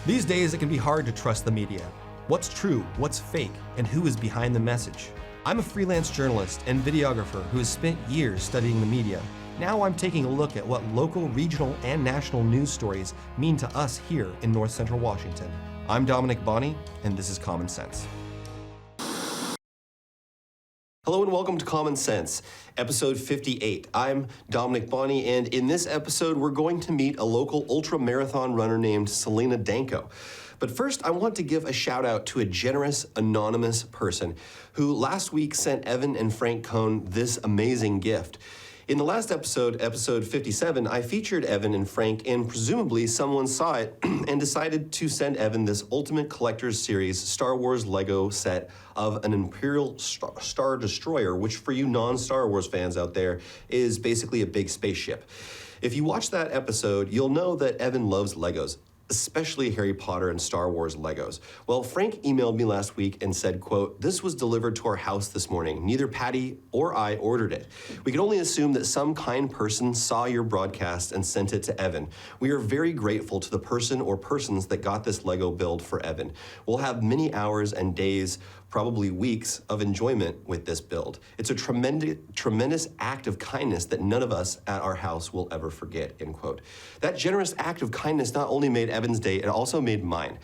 These days, it can be hard to trust the media. What's true, what's fake, and who is behind the message? I'm a freelance journalist and videographer who has spent years studying the media. Now I'm taking a look at what local, regional, and national news stories mean to us here in North Central Washington. I'm Dominick Bonny, and this is Common Sense. Hello and welcome to Common Sense, episode 58. I'm Dominick Bonny, and in this episode, we're going to meet a local ultramarathon runner named Selina Danko. But first, I want to give a shout out to a generous, anonymous person who last week sent Evan and Frank Cohn this amazing gift. In the last episode, episode 57, I featured Evan and Frank, and presumably someone saw it and decided to send Evan this Ultimate Collector's Series Star Wars Lego set of an Imperial Star Destroyer, which for you non-Star Wars fans out there is basically a big spaceship. If you watch that episode, you'll know that Evan loves Legos, especially Harry Potter and Star Wars Legos. Well, Frank emailed me last week and said, quote, "This was delivered to our house this morning. Neither Patty or I ordered it. We can only assume that some kind person saw your broadcast and sent it to Evan. We are very grateful to the person or persons that got this Lego build for Evan. We'll have many hours and days, probably weeks, of enjoyment with this build. It's a tremendous act of kindness that none of us at our house will ever forget," end quote. That generous act of kindness not only made Evan's day, it also made mine.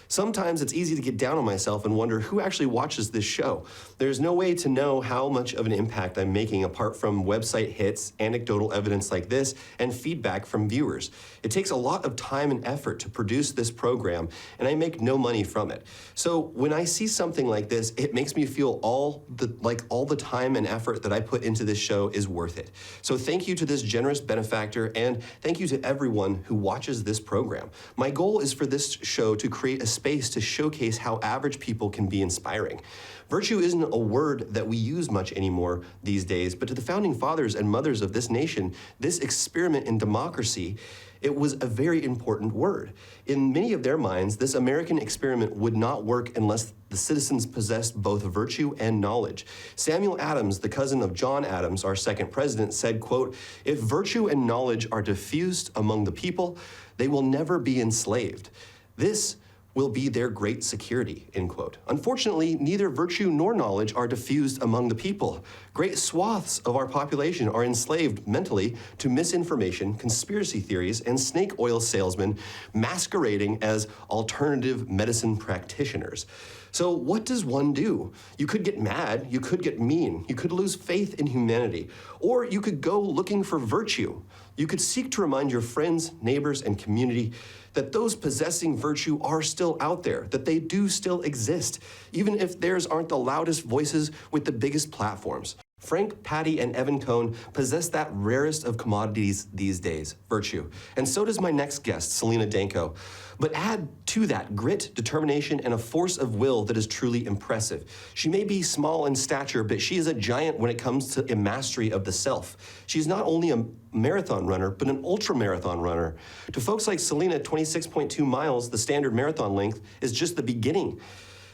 Sometimes it's easy to get down on myself and wonder who actually watches this show. There's no way to know how much of an impact I'm making apart from website hits, anecdotal evidence like this, and feedback from viewers. It takes a lot of time and effort to produce this program, and I make no money from it. So when I see something like this, it makes me feel all the time and effort that I put into this show is worth it. So thank you to this generous benefactor, and thank you to everyone who watches this program. My goal is for this show to create a space to showcase how average people can be inspiring. Virtue isn't a word that we use much anymore these days, but to the founding fathers and mothers of this nation, this experiment in democracy, it was a very important word. In many of their minds, this American experiment would not work unless the citizens possessed both virtue and knowledge. Samuel Adams, the cousin of John Adams, our second president, said, quote, "If virtue and knowledge are diffused among the people, they will never be enslaved. This will be their great security," end quote. Unfortunately, neither virtue nor knowledge are diffused among the people. Great swaths of our population are enslaved mentally to misinformation, conspiracy theories, and snake oil salesmen masquerading as alternative medicine practitioners. So what does one do? You could get mad, you could get mean, you could lose faith in humanity, or you could go looking for virtue. You could seek to remind your friends, neighbors, and community that those possessing virtue are still out there, that they do still exist, even if theirs aren't the loudest voices with the biggest platforms. Frank, Patty, and Evan Cohn possess that rarest of commodities these days, virtue. And so does my next guest, Selina Danko. But add to that grit, determination, and a force of will that is truly impressive. She may be small in stature, but she is a giant when it comes to a mastery of the self. She's not only a marathon runner, but an ultramarathon runner. To folks like Selina, 26.2 miles, the standard marathon length, is just the beginning.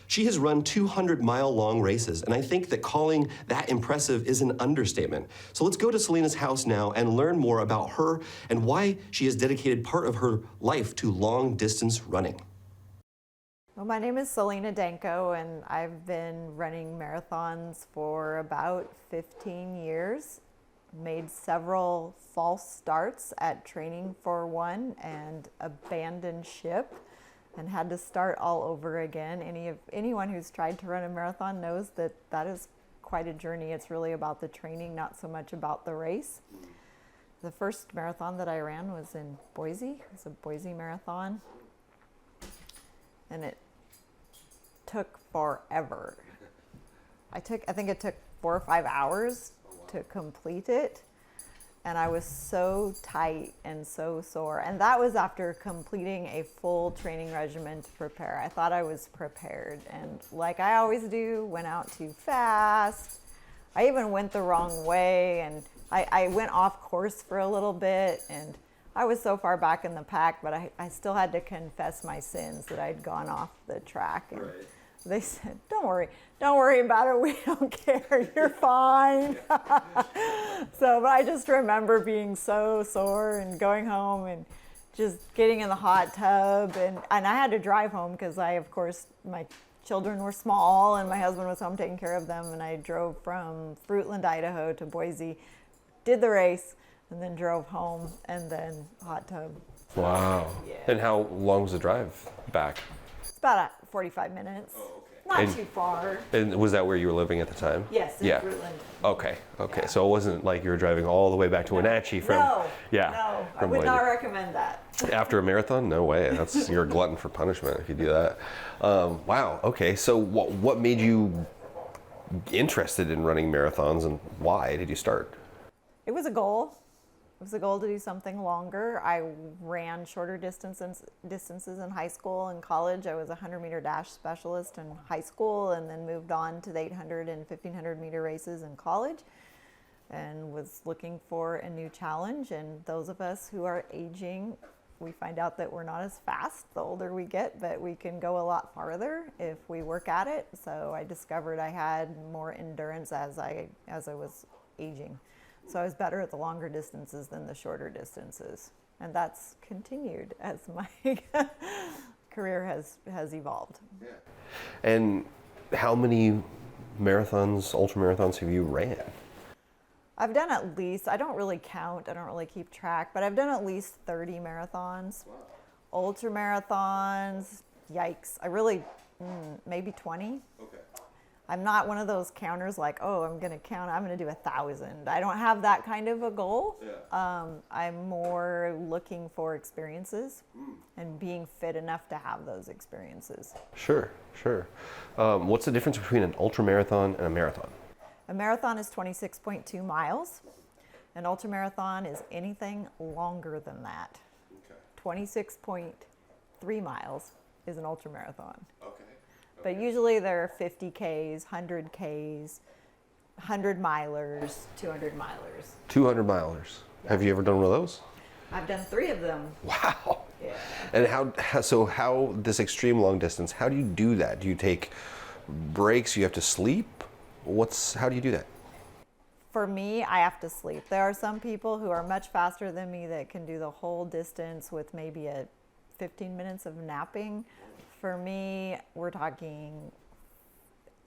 She has run 200-mile-long races, and I think that calling that impressive is an understatement. So let's go to Selina's house now and learn more about her and why she has dedicated part of her life to long-distance running. Well, my name is Selina Danko, and I've been running marathons for about 15 years. Made several false starts at training for one and abandoned ship and had to start all over again. Anyone who's tried to run a marathon knows that that is quite a journey. It's really about the training, not so much about the race. The first marathon that I ran was in Boise. It was a Boise marathon, and it took forever. I think it took 4 or 5 hours to complete it. And I was so tight and so sore. And that was after completing a full training regimen to prepare. I thought I was prepared. And like I always do, went out too fast. I even went the wrong way. And I went off course for a little bit. And I was so far back in the pack, but I still had to confess my sins that I'd gone off the track. And they said, don't worry about it. We don't care. You're fine. But I just remember being so sore and going home and just getting in the hot tub, and I had to drive home because of course, my children were small and my husband was home taking care of them, and I drove from Fruitland, Idaho to Boise, did the race, and then drove home, and then hot tub. Wow. Yeah. And how long was the drive back? It's about 45 minutes. Oh, okay. Not too far. And was that where you were living at the time? Yes, in Fruitland. Okay. So it wasn't like you were driving all the way back to Wenatchee from. No, I from would not Boise. recommend that. After a marathon? No way. You're a glutton for punishment if you do that. Wow. Okay. So what made you interested in running marathons, and why did you start? It was a goal. It was a goal to do something longer. I ran shorter distances in high school and college. I was a 100-meter dash specialist in high school, and then moved on to the 800 and 1,500-meter races in college, and was looking for a new challenge. And those of us who are aging, we find out that we're not as fast the older we get, but we can go a lot farther if we work at it. So I discovered I had more endurance as I was aging. So I was better at the longer distances than the shorter distances. And that's continued as my career has evolved. Yeah. And how many marathons, ultra marathons have you ran? I've done at least, I don't really count, I don't really keep track, but I've done at least 30 marathons. Wow. Ultra marathons, yikes. I really, maybe 20. Okay. I'm not one of those counters like, oh, I'm going to do 1,000. I don't have that kind of a goal. Yeah. I'm more looking for experiences and being fit enough to have those experiences. Sure. What's the difference between an ultra marathon and a marathon? A marathon is 26.2 miles. An ultramarathon is anything longer than that. Okay. 26.3 miles is an ultramarathon. Okay. But usually there are 50 Ks, 100 Ks, 100 milers, 200 milers. 200 milers. Have you ever done one of those? I've done 3 of them. Wow. Yeah. And how this extreme long distance, how do you do that? Do you take breaks? You have to sleep? How do you do that? For me, I have to sleep. There are some people who are much faster than me that can do the whole distance with maybe 15 minutes of napping. For me, we're talking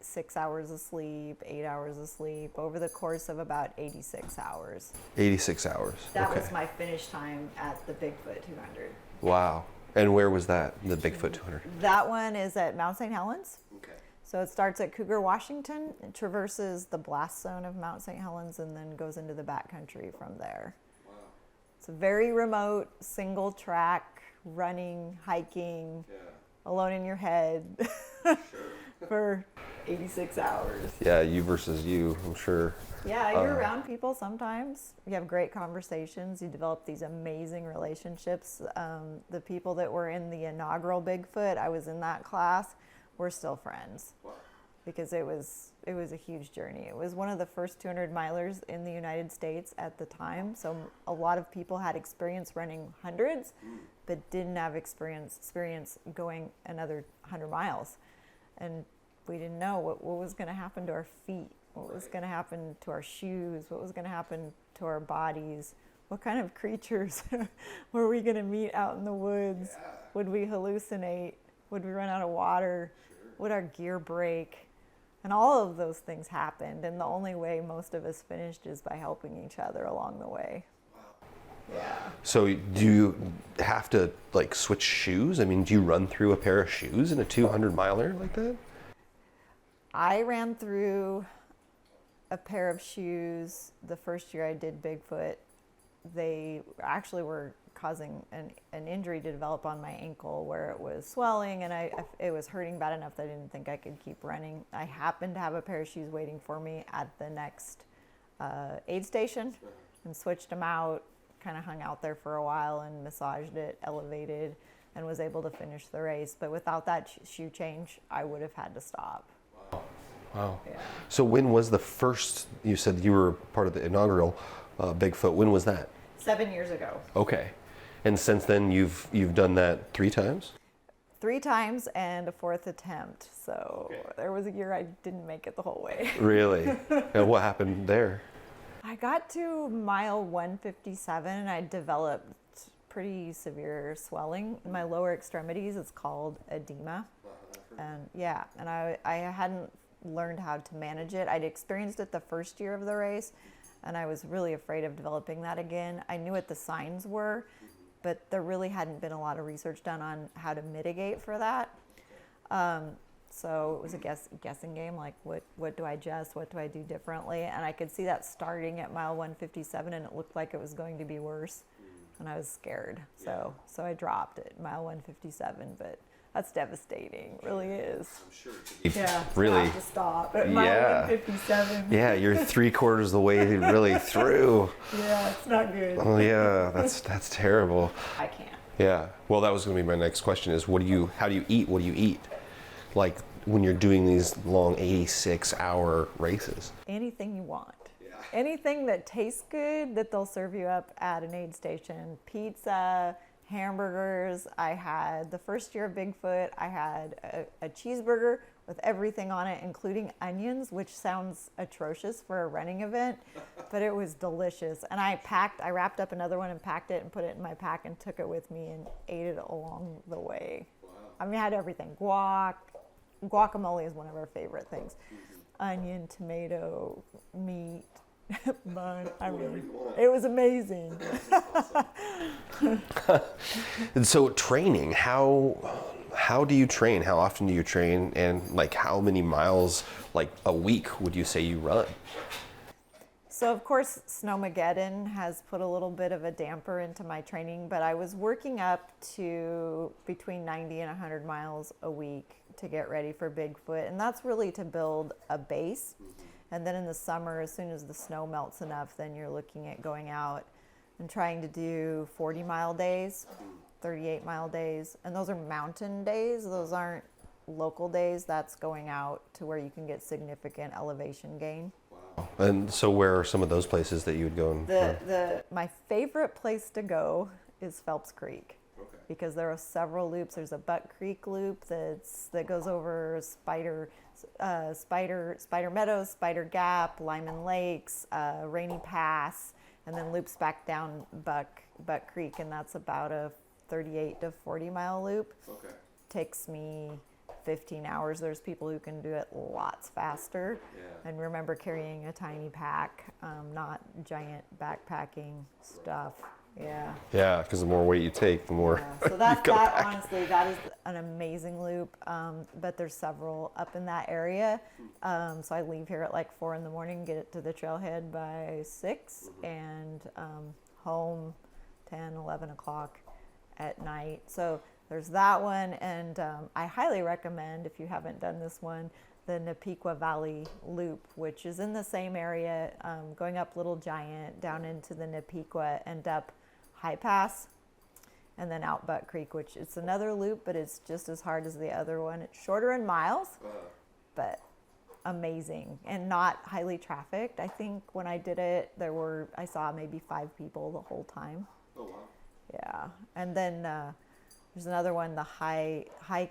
6 hours of sleep, 8 hours of sleep over the course of about 86 hours. 86 hours. That Okay. was my finish time at the Bigfoot 200. Wow. And where was that, the Bigfoot 200? That one is at Mount St. Helens. Okay. So it starts at Cougar, Washington, it traverses the blast zone of Mount St. Helens, and then goes into the backcountry from there. Wow. It's a very remote, single track, running, hiking, Yeah. alone in your head Sure. for 86 hours. Yeah, you versus you, I'm sure. Yeah, you're around people sometimes. You have great conversations. You develop these amazing relationships. The people that were in the inaugural Bigfoot, I was in that class, we're still friends. Wow. Because it was a huge journey. It was one of the first 200 milers in the United States at the time. So a lot of people had experience running hundreds, but didn't have experience going another 100 miles. And we didn't know what was going to happen to our feet, what was going to happen to our shoes, what was going to happen to our bodies, what kind of creatures were we going to meet out in the woods? Yeah. Would we hallucinate? Would we run out of water? Sure. Would our gear break? And all of those things happened, and the only way most of us finished is by helping each other along the way. Wow. Yeah. So do you have to like switch shoes? I mean, do you run through a pair of shoes in a 200 miler like that? I ran through a pair of shoes the first year I did Bigfoot. They actually were causing an injury to develop on my ankle where it was swelling, and it was hurting bad enough that I didn't think I could keep running. I happened to have a pair of shoes waiting for me at the next aid station and switched them out, kind of hung out there for a while and massaged it, elevated, and was able to finish the race. But without that shoe change, I would have had to stop. Wow. Yeah. So when was the first, you said you were part of the inaugural Bigfoot, when was that? 7 years ago. Okay. And since then you've done that 3 times? 3 times and a 4th attempt. So Okay. there was a year I didn't make it the whole way. Really? And what happened there? I got to mile 157 and I developed pretty severe swelling in my lower extremities. It's called edema. And yeah, and I hadn't learned how to manage it. I'd experienced it the first year of the race, and I was really afraid of developing that again. I knew what the signs were, but there really hadn't been a lot of research done on how to mitigate for that. So it was a guessing game, like what do I adjust, what do I do differently? And I could see that starting at mile 157, and it looked like it was going to be worse, and I was scared. So I dropped at mile 157, but that's devastating, it really is. I'm sure. Yeah, really. I have to stop at mile 157. Yeah, you're 3/4 of the way really through. Yeah, it's not good. Oh yeah, that's terrible. I can't. Yeah. Well, that was going to be my next question: is how do you eat? What do you eat? Like when you're doing these long 86-hour races? Anything you want. Yeah. Anything that tastes good that they'll serve you up at an aid station. Pizza, hamburgers. I had the first year of Bigfoot, I had a cheeseburger with everything on it, including onions, which sounds atrocious for a running event, but it was delicious. And I wrapped up another one and packed it and put it in my pack and took it with me and ate it along the way. Wow. I mean, I had everything. Guacamole is one of our favorite things. Onion, tomato, meat, bun. I mean, it was amazing. And so training, how do you train? How often do you train? And like how many miles like a week would you say you run? So of course, Snowmageddon has put a little bit of a damper into my training, but I was working up to between 90 and 100 miles a week to get ready for Bigfoot. And that's really to build a base. And then in the summer, as soon as the snow melts enough, then you're looking at going out and trying to do 40-mile days, 38-mile days. And those are mountain days. Those aren't local days. That's going out to where you can get significant elevation gain. Wow. And so where are some of those places that you would go? My favorite place to go is Phelps Creek. Okay. Because there are several loops. There's a Buck Creek loop that goes over Spider Meadows, Spider Gap, Lyman Lakes, Rainy Pass, and then loops back down Buck Creek, and that's about a 38 to 40-mile loop. Okay. Takes me 15 hours. There's people who can do it lots faster. Yeah. And remember carrying a tiny pack, not giant backpacking stuff. Yeah. Yeah, because the more weight you take, the more. Yeah. So that honestly, that is an amazing loop. But there's several up in that area. So I leave here at like 4 a.m, get it to the trailhead by 6, and home 10, 11 o'clock at night. So there's that one, and I highly recommend, if you haven't done this one, the Nepiqua Valley Loop, which is in the same area, going up Little Giant, down into the Nepiqua, and up High Pass, and then out Buck Creek, which it's another loop, but it's just as hard as the other one. It's shorter in miles, but amazing and not highly trafficked. I think when I did it, I saw maybe 5 people the whole time. Oh, wow. Yeah. And then there's another one, the High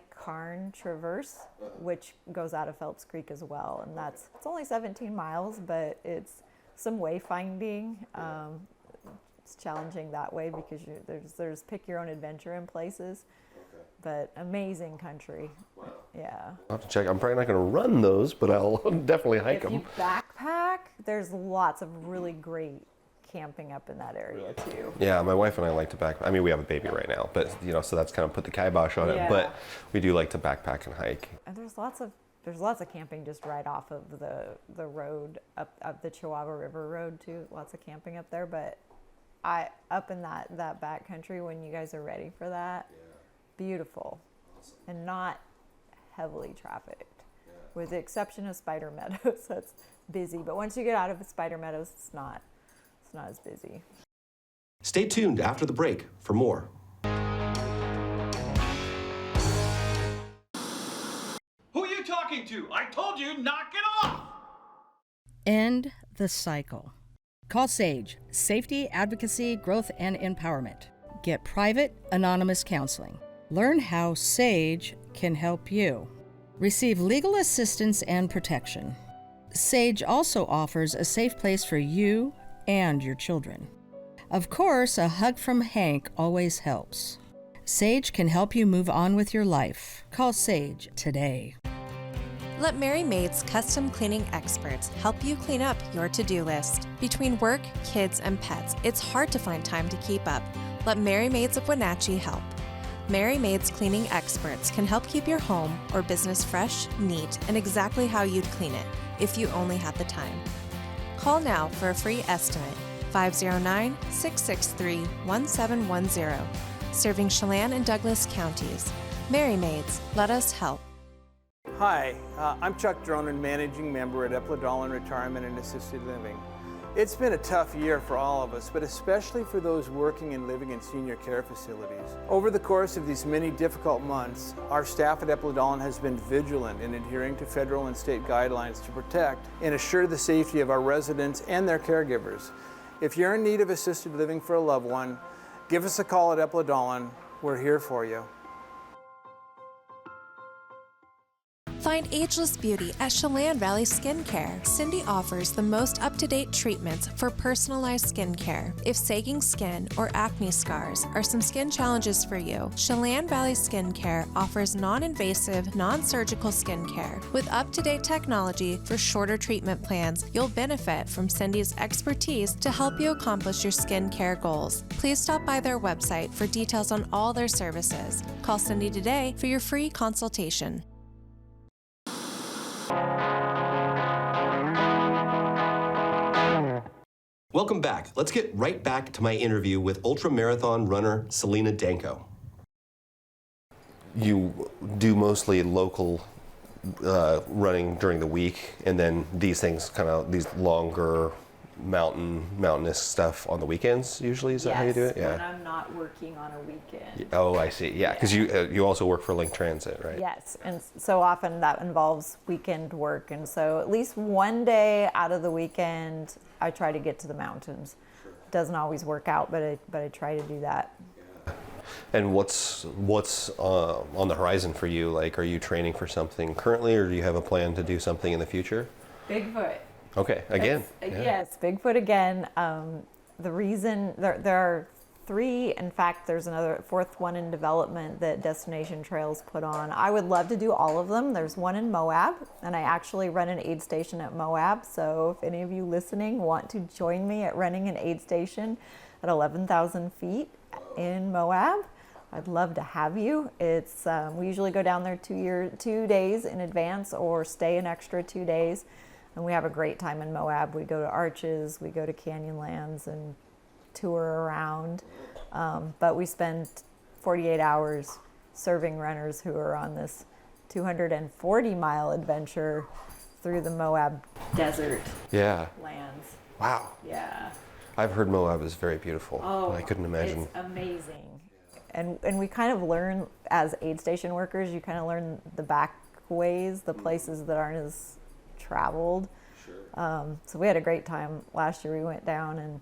Carn Traverse, which goes out of Phelps Creek as well. And it's only 17 miles, but it's some wayfinding. It's challenging that way because there's pick your own adventure in places. Okay. But amazing country. Wow. Yeah. I'll have to check. I'm probably not going to run those, but I'll definitely hike them. If you backpack, there's lots of really great camping up in that area too. Yeah, my wife and I like to backpack. I mean, we have a baby right now, but so that's kind of put the kibosh on it. But we do like to backpack and hike. And there's lots of camping just right off of the road up the Chihuahua River Road too. Lots of camping up there, but up in that back country when you guys are ready for that, beautiful, awesome. And not heavily trafficked, with the exception of Spider Meadows. That's busy, but once you get out of Spider Meadows, it's not as busy. Stay tuned after the break for more. Who are you talking to? I told you, knock it off! End the cycle. Call SAGE, Safety, Advocacy, Growth, and Empowerment. Get private, anonymous counseling. Learn how SAGE can help you. Receive legal assistance and protection. SAGE also offers a safe place for you and your children. Of course, a hug from Hank always helps. Sage can help you move on with your life. Call Sage today. Let Merry Maids custom cleaning experts help you clean up your to-do list. Between work, kids, and pets, it's hard to find time to keep up. Let Merry Maids of Wenatchee help. Merry Maids cleaning experts can help keep your home or business fresh, neat, and exactly how you'd clean it if you only had the time. Call now for a free estimate, 509-663-1710. Serving Chelan and Douglas counties. Merry Maids, let us help. Hi, I'm Chuck Dronan, Managing Member at Eplodolin Retirement and Assisted Living. It's been a tough year for all of us, but especially for those working and living in senior care facilities. Over the course of these many difficult months, our staff at Eplodolin has been vigilant in adhering to federal and state guidelines to protect and assure the safety of our residents and their caregivers. If you're in need of assisted living for a loved one, give us a call at Eplodolin. We're here for you. Find ageless beauty at Chelan Valley Skincare. Cindy offers the most up-to-date treatments for personalized skincare. If sagging skin or acne scars are some skin challenges for you, Chelan Valley Skincare offers non-invasive, non-surgical skincare. With up-to-date technology for shorter treatment plans, you'll benefit from Cindy's expertise to help you accomplish your skincare goals. Please stop by their website for details on all their services. Call Cindy today for your free consultation. Welcome back. Let's get right back to my interview with ultramarathon runner Selena Danko. You do mostly local running during the week, and then these things these longer mountainous stuff on the weekends usually. Is that how you do it? Yeah. When I'm not working on a weekend. Oh, I see. Yeah, because you also work for Link Transit, right? Yes, and so often that involves weekend work, and so at least one day out of the weekend I try to get to the mountains. It doesn't always work out, but I try to do that. And what's on the horizon for you? Like, are you training for something currently, or do you have a plan to do something in the future? Bigfoot. Okay, again. Yes, Bigfoot again. The reason there are three, in fact, there's another fourth one in development that Destination Trails put on. I would love to do all of them. There's one in Moab, and I actually run an aid station at Moab. So if any of you listening want to join me at running an aid station at 11,000 feet in Moab, I'd love to have you. It's we usually go down there 2 days in advance or stay an extra 2 days. And we have a great time in Moab. We go to Arches, we go to Canyonlands and tour around. But we spend 48 hours serving runners who are on this 240-mile adventure through the Moab desert lands. Wow. Yeah. I've heard Moab is very beautiful. Oh, I couldn't imagine. It's amazing. And we kind of learn, as aid station workers, you kind of learn the back ways, the places that aren't as traveled. Sure. So we had a great time last year. We went down and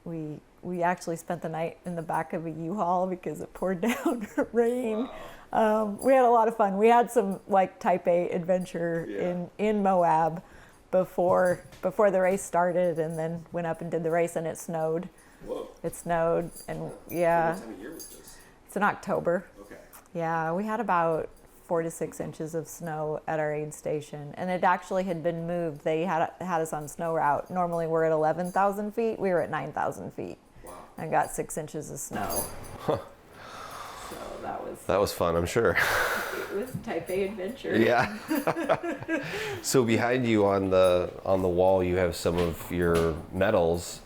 we actually spent the night in the back of a U-Haul because it poured down rain. Wow. We had a lot of fun. We had some like type A adventure in Moab before the race started, and then went up and did the race, and it snowed. Whoa. It snowed, and yeah. What time of year was this? It's in October. Okay. Yeah, we had about 4 to 6 inches of snow at our aid station, and it actually had been moved. They had us on snow route. Normally we're at 11,000 feet. We were at 9,000 feet. Wow. And got 6 inches of snow. Huh. So that was fun, I'm sure. It was type A adventure. Yeah. So behind you on the wall, you have some of your medals.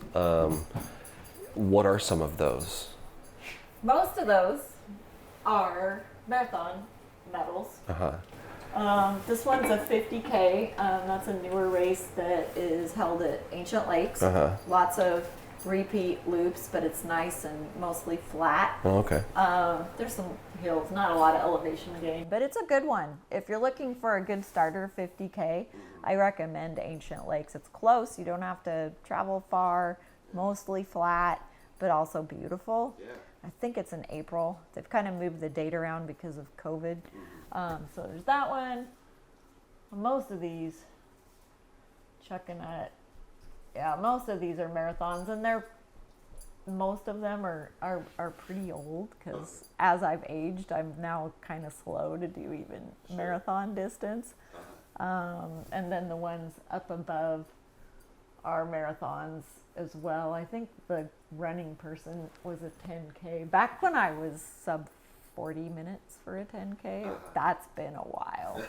What are some of those? Most of those are marathon medals. This one's a 50K. That's a newer race that is held at Ancient Lakes. Lots of repeat loops, but it's nice and mostly flat. Oh, okay. There's some hills, not a lot of elevation gain, but it's a good one. If you're looking for a good starter 50K, I recommend Ancient Lakes. It's close. You don't have to travel far, mostly flat, but also beautiful. Yeah. I think it's in April. They've kind of moved the date around because of COVID. So there's that one. Most of these, checking at it, yeah, most of these are marathons, and they're most of them are pretty old because as I've aged, I'm now kind of slow to do even marathon distance. And then the ones up above are marathons as well. I think the running person was a 10K. Back when I was sub 40 minutes for a 10K, that's been a while.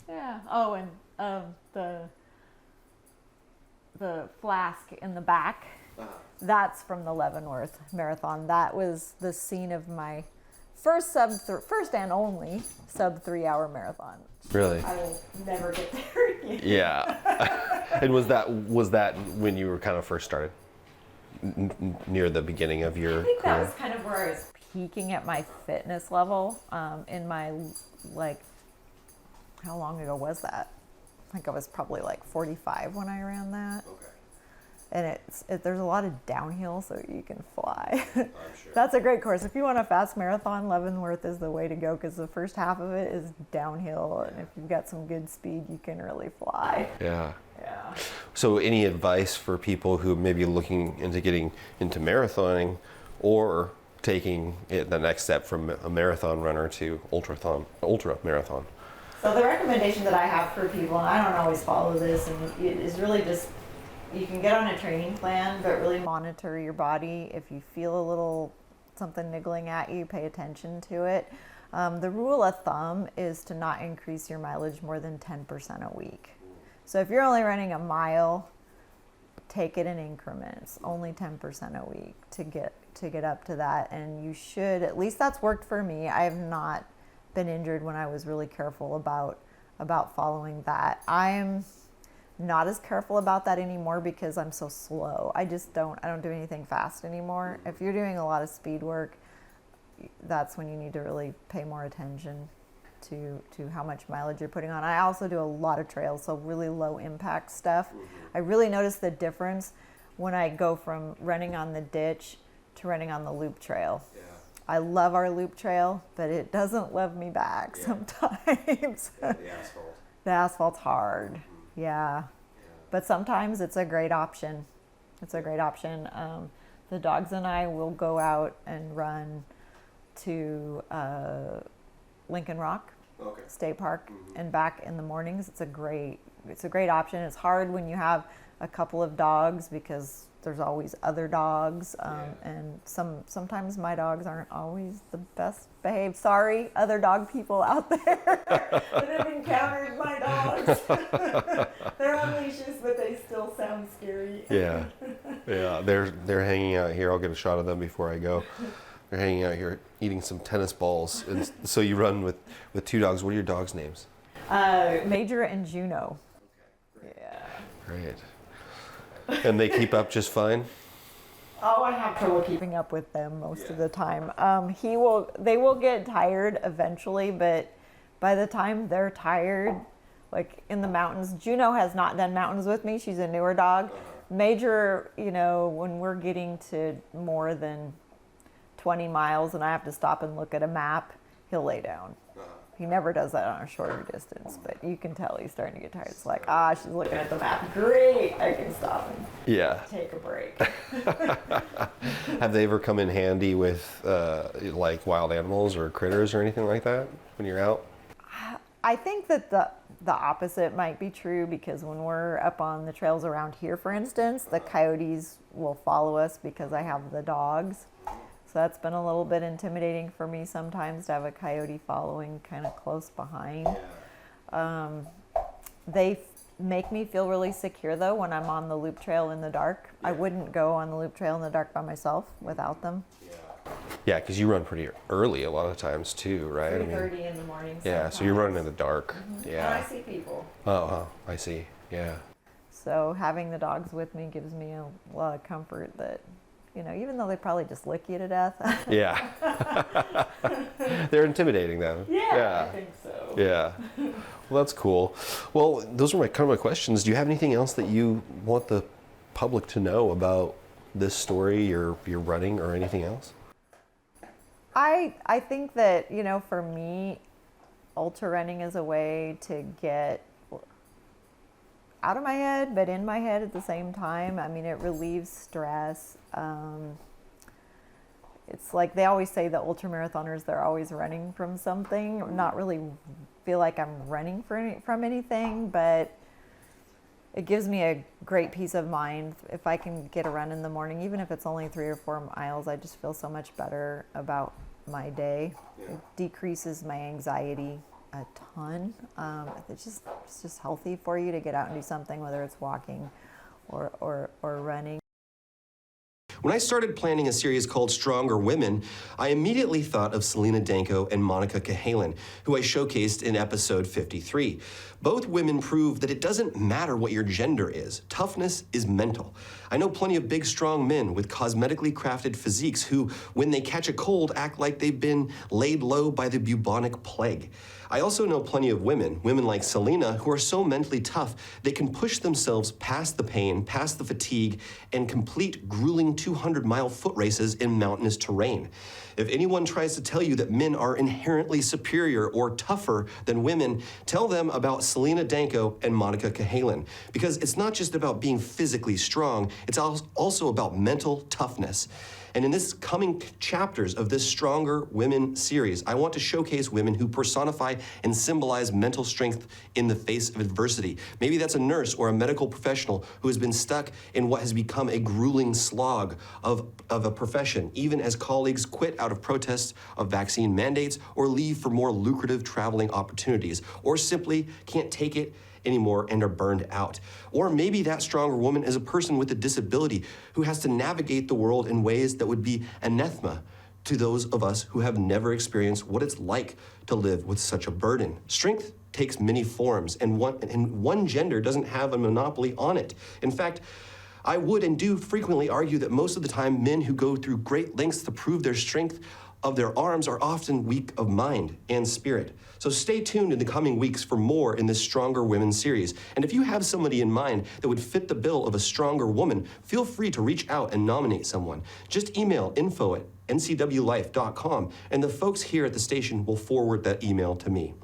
Yeah. Oh, and the flask in the back, that's from the Leavenworth Marathon. That was the scene of my first and only sub 3 hour marathon. Really? I will never get there again. Yeah. And was that when you were kind of first started? Near the beginning of your I think career? that was kind of where I was peaking at my fitness level. In my, like, how long ago was that? I think I was probably like 45 when I ran that. Okay. And there's a lot of downhill, so you can fly. I'm sure. That's a great course. If you want a fast marathon, Leavenworth is the way to go because the first half of it is downhill, and if you've got some good speed, you can really fly. Yeah. Yeah. So any advice for people who may be looking into getting into marathoning or taking it the next step from a marathon runner to ultra marathon? So the recommendation that I have for people, and I don't always follow this, and it is really just, you can get on a training plan, but really monitor your body. If you feel a little something niggling at you, pay attention to it. The rule of thumb is to not increase your mileage more than 10% a week. So if you're only running a mile, take it in increments, only 10% a week to get up to that. And you should, at least that's worked for me. I have not been injured when I was really careful about following that. I'm not as careful about that anymore because I'm so slow. I don't do anything fast anymore. If you're doing a lot of speed work, that's when you need to really pay more attention to how much mileage you're putting on. I also do a lot of trails, so really low impact stuff. I really notice the difference when I go from running on the ditch to running on the loop trail. Yeah. I love our loop trail, but it doesn't love me back sometimes. Yeah, the asphalt. The asphalt's hard. Yeah. But sometimes it's a great option. The dogs and I will go out and run to Lincoln Rock State Park and back in the mornings. It's a great option. It's hard when you have a couple of dogs because there's always other dogs, and sometimes my dogs aren't always the best behaved. Sorry, other dog people out there that have encountered my dogs. They're on leashes, but they still sound scary. Yeah, they're hanging out here. I'll get a shot of them before I go. They're hanging out here eating some tennis balls. And so you run with two dogs. What are your dogs' names? Major and Juno. Okay, great. Yeah. Great. And they keep up just fine? Oh, I have trouble keeping up with them most of the time. They will get tired eventually, but by the time they're tired, like in the mountains, Juno has not done mountains with me. She's a newer dog. Major, when we're getting to more than 20 miles and I have to stop and look at a map, he'll lay down. He never does that on a shorter distance, but you can tell he's starting to get tired. It's like, she's looking at the map. Great, I can stop and take a break. Have they ever come in handy with like wild animals or critters or anything like that when you're out? I think that the opposite might be true because when we're up on the trails around here, for instance, the coyotes will follow us because I have the dogs. So that's been a little bit intimidating for me sometimes to have a coyote following kind of close behind. They make me feel really secure though when I'm on the loop trail in the dark. I wouldn't go on the loop trail in the dark by myself without them. Yeah, because you run pretty early a lot of times too, right? 3:30 in the morning. Yeah, so you're running in the dark. Yeah. And I see people. Oh, I see. Yeah. So having the dogs with me gives me a lot of comfort that, even though they probably just lick you to death. Yeah. They're intimidating though. Yeah, I think so. Yeah. Well, that's cool. Well, those are my questions. Do you have anything else that you want the public to know about this story, your running, or anything else? I think that, for me, ultra running is a way to get out of my head, but in my head at the same time. I mean, it relieves stress. It's like they always say, the ultramarathoners, they're always running from something. Not really feel like I'm running from anything, but it gives me a great peace of mind. If I can get a run in the morning, even if it's only 3 or 4 miles, I just feel so much better about my day. It decreases my anxiety a ton. It's just healthy for you to get out and do something, whether it's walking or running. When I started planning a series called Stronger Women, I immediately thought of Selena Danko and Monica Cahalan, who I showcased in episode 53. Both women prove that it doesn't matter what your gender is. Toughness is mental. I know plenty of big, strong men with cosmetically crafted physiques who, when they catch a cold, act like they've been laid low by the bubonic plague. I also know plenty of women like Selena, who are so mentally tough, they can push themselves past the pain, past the fatigue, and complete grueling 200-mile foot races in mountainous terrain. If anyone tries to tell you that men are inherently superior or tougher than women, tell them about Selena Danko and Monica Cahalan, because it's not just about being physically strong, it's also about mental toughness. And in this coming chapters of this Stronger Women series, I want to showcase women who personify and symbolize mental strength in the face of adversity. Maybe that's a nurse or a medical professional who has been stuck in what has become a grueling slog of a profession, even as colleagues quit out of protests of vaccine mandates or leave for more lucrative traveling opportunities, or simply can't take it anymore and are burned out. Or maybe that stronger woman is a person with a disability who has to navigate the world in ways that would be anathema to those of us who have never experienced what it's like to live with such a burden. Strength takes many forms, and one gender doesn't have a monopoly on it. In fact, I would and do frequently argue that most of the time men who go through great lengths to prove their strength of their arms are often weak of mind and spirit. So stay tuned in the coming weeks for more in this Stronger Women series. And if you have somebody in mind that would fit the bill of a stronger woman, feel free to reach out and nominate someone. Just email info@ncwlife.com, and the folks here at the station will forward that email to me.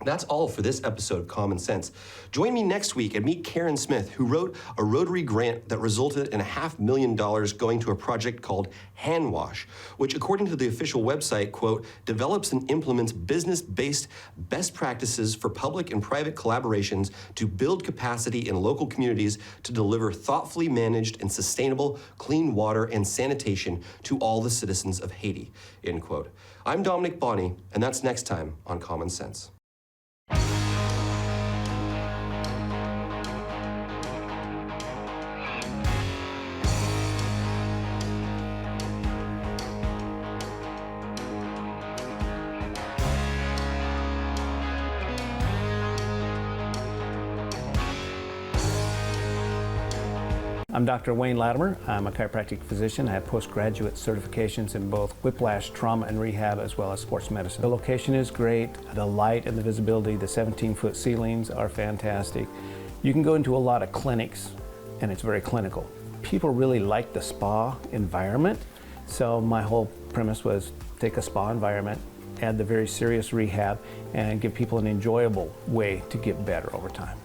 That's all for this episode of Common Sense. Join me next week and meet Karen Smith, who wrote a Rotary grant that resulted in $500,000 going to a project called Hand Wash, which, according to the official website, quote, develops and implements business-based best practices for public and private collaborations to build capacity in local communities to deliver thoughtfully managed and sustainable clean water and sanitation to all the citizens of Haiti, end quote. I'm Dominick Bonny, and that's next time on Common Sense. I'm Dr. Wayne Latimer. I'm a chiropractic physician. I have postgraduate certifications in both whiplash, trauma and rehab, as well as sports medicine. The location is great. The light and the visibility, the 17-foot ceilings are fantastic. You can go into a lot of clinics and it's very clinical. People really like the spa environment. So my whole premise was take a spa environment, add the very serious rehab, and give people an enjoyable way to get better over time.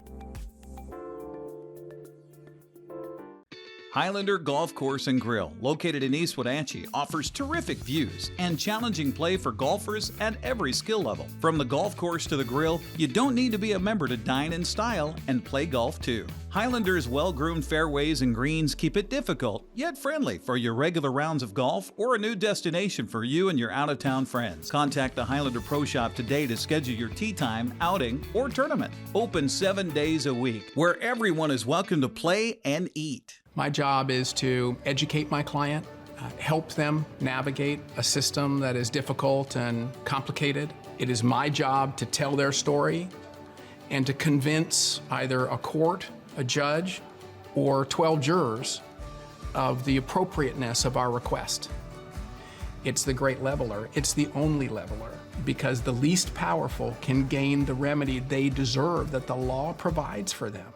Highlander Golf Course and Grill, located in East Wenatchee, offers terrific views and challenging play for golfers at every skill level. From the golf course to the grill, you don't need to be a member to dine in style and play golf too. Highlander's well-groomed fairways and greens keep it difficult, yet friendly for your regular rounds of golf or a new destination for you and your out-of-town friends. Contact the Highlander Pro Shop today to schedule your tee time, outing, or tournament. Open 7 days a week, where everyone is welcome to play and eat. My job is to educate my client, help them navigate a system that is difficult and complicated. It is my job to tell their story and to convince either a court, a judge, or 12 jurors of the appropriateness of our request. It's the great leveler. It's the only leveler, because the least powerful can gain the remedy they deserve that the law provides for them.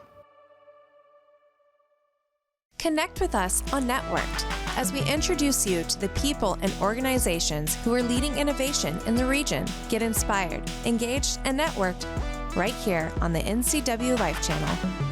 Connect with us on Networked as we introduce you to the people and organizations who are leading innovation in the region. Get inspired, engaged, and networked right here on the NCWLIFE channel.